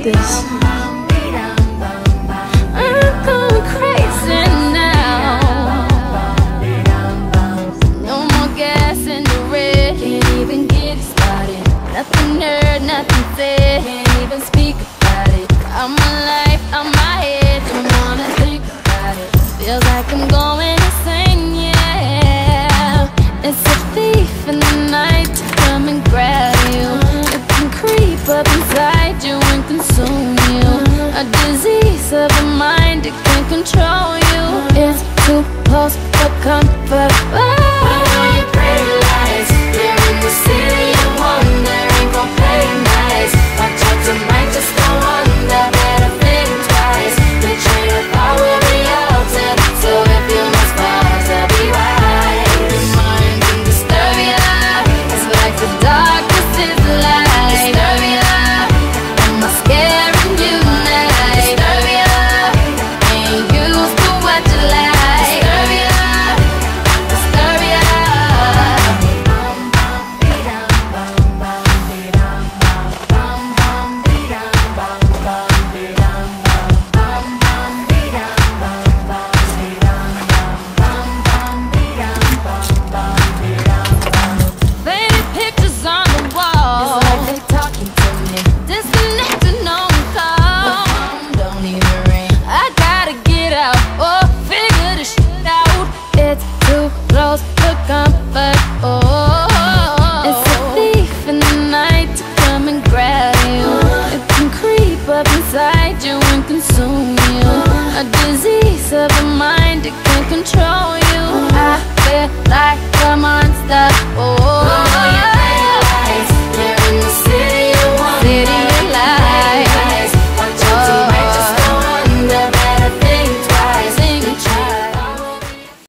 this. I'm going crazy now. No more gas in the red. Can't even get it started. Nothing heard, nothing said. Can't even speak about it. I'm alive, I'm my head. Don't wanna think about it. Feels like I'm going insane, yeah. It's a thief in the night to come and grab you. It can creep up inside you and consume you. A disease of the mind, it can control you. It's too close for comfort. Put on your pretty lights. You're in the city of wonder. Ain't gon' play nice. Watch out, you might just go under. Better think twice. The train of thought will be altered. So if you must pause, I'll be right. Your mind can disturb ya. It's like the darkness is the light. Disturb ya. Am I scaring you now? Disturb ya. Ain't used to what you like. Disturb ya. Disturb ya. Faded pictures on the wall. It's like they talking to me. Disconnected, no call. Phone don't even ring. I gotta get out or figure this shit out. It's too close for comfort. Oh, it's a thief in the night to come and grab you. It can creep up inside you and consume you. A disease of the mind, it can control you. I feel like a monster. Oh.